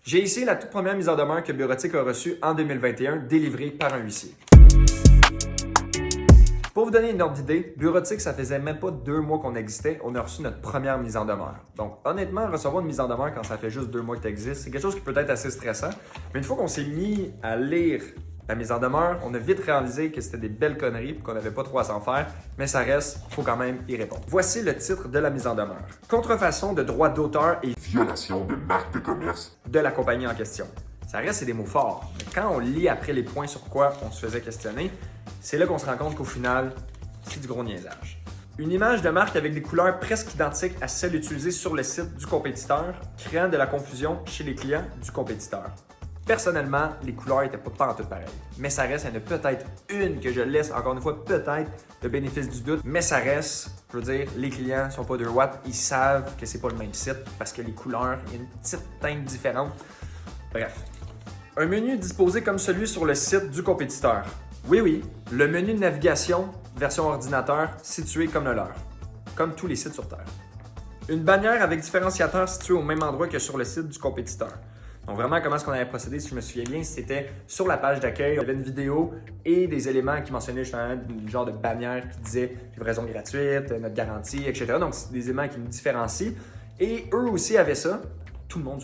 J'ai ici la toute première mise en demeure que Bureautique a reçue en 2021, délivrée par un huissier. Pour vous donner une ordre d'idée, Bureautique, ça faisait même pas 2 mois qu'on existait, on a reçu notre première mise en demeure. Donc honnêtement, recevoir une mise en demeure quand ça fait juste 2 mois que tu existes, c'est quelque chose qui peut être assez stressant. Mais une fois qu'on s'est mis à lire la mise en demeure, on a vite réalisé que c'était des belles conneries et qu'on n'avait pas trop à s'en faire, mais ça reste, il faut quand même y répondre. Voici le titre de la mise en demeure. Contrefaçon de droits d'auteur et Violation de marque de commerce de la compagnie en question. Ça reste, c'est des mots forts. Mais quand on lit après les points sur quoi on se faisait questionner, c'est là qu'on se rend compte qu'au final, c'est du gros niaisage. Une image de marque avec des couleurs presque identiques à celles utilisées sur le site du compétiteur, créant de la confusion chez les clients du compétiteur. Personnellement, les couleurs n'étaient pas en tout pareilles. Mais ça reste, il y en a peut-être une que je laisse, encore une fois, peut-être le bénéfice du doute. Mais ça reste, je veux dire, les clients ne sont pas 2 watts, ils savent que c'est pas le même site parce que les couleurs, il y a une petite teinte différente. Bref. Un menu disposé comme celui sur le site du compétiteur. Oui, le menu de navigation version ordinateur situé comme le leur, comme tous les sites sur Terre. Une bannière avec différenciateur situé au même endroit que sur le site du compétiteur. Donc vraiment, comment est-ce qu'on avait procédé, si je me souviens bien, c'était sur la page d'accueil, il y avait une vidéo et des éléments qui mentionnaient justement une genre de bannière qui disait livraison gratuite, notre garantie, etc. Donc c'est des éléments qui nous différencient. Et eux aussi avaient ça. Tout le monde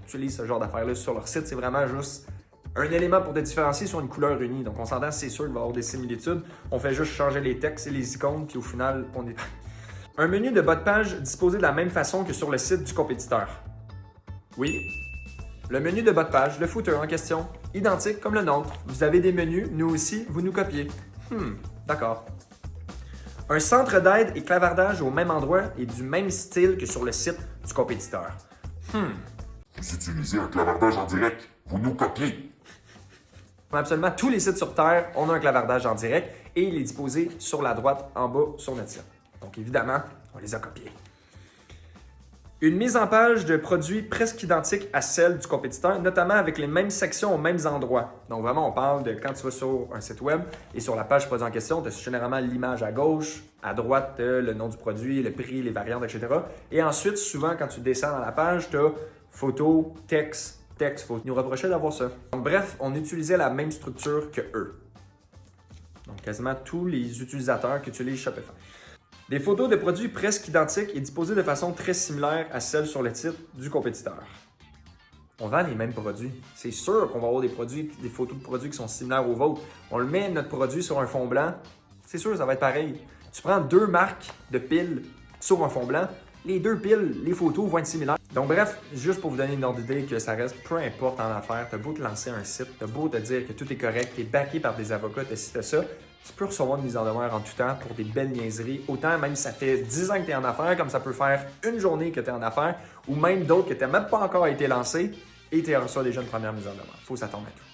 utilise ce genre d'affaires-là sur leur site. C'est vraiment juste un élément pour te différencier sur une couleur unie. Donc on s'entend, c'est sûr qu'il va y avoir des similitudes. On fait juste changer les textes et les icônes, puis au final, on est... Un menu de bas de page disposé de la même façon que sur le site du compétiteur. Oui. Le menu de bas de page, le footer en question, identique comme le nôtre. Vous avez des menus, nous aussi, vous nous copiez. D'accord. Un centre d'aide et clavardage au même endroit et du même style que sur le site du compétiteur. Vous utilisez un clavardage en direct. Vous nous copiez. Absolument tous les sites sur Terre, on a un clavardage en direct et il est disposé sur la droite en bas sur notre site. Donc évidemment, on les a copiés. Une mise en page de produits presque identique à celle du compétiteur, notamment avec les mêmes sections aux mêmes endroits. Donc vraiment, on parle de quand tu vas sur un site web et sur la page produit en question, tu as généralement l'image à gauche, à droite, le nom du produit, le prix, les variantes, etc. Et ensuite, souvent, quand tu descends dans la page, tu as photo, texte, faut nous reprocher d'avoir ça. Donc bref, on utilisait la même structure que eux. Donc quasiment tous les utilisateurs qui utilisent Shopify. Des photos de produits presque identiques et disposées de façon très similaire à celles sur le site du compétiteur. On vend les mêmes produits. C'est sûr qu'on va avoir des produits, des photos de produits qui sont similaires aux vôtres. On le met, notre produit, sur un fond blanc. C'est sûr, ça va être pareil. Tu prends 2 marques de piles sur un fond blanc, les 2 piles, les photos vont être similaires. Donc bref, juste pour vous donner une ordre d'idée que ça reste peu importe en affaires, t'as beau te lancer un site, t'as beau te dire que tout est correct, t'es backé par des avocats, t'as ci, t'as ça, tu peux recevoir une mise en demeure en tout temps pour des belles niaiseries. Autant même si ça fait 10 ans que t'es en affaires, comme ça peut faire une journée que t'es en affaires, ou même d'autres que t'as même pas encore été lancé et t'es reçu déjà une première mise en demeure. Faut s'attendre à tout.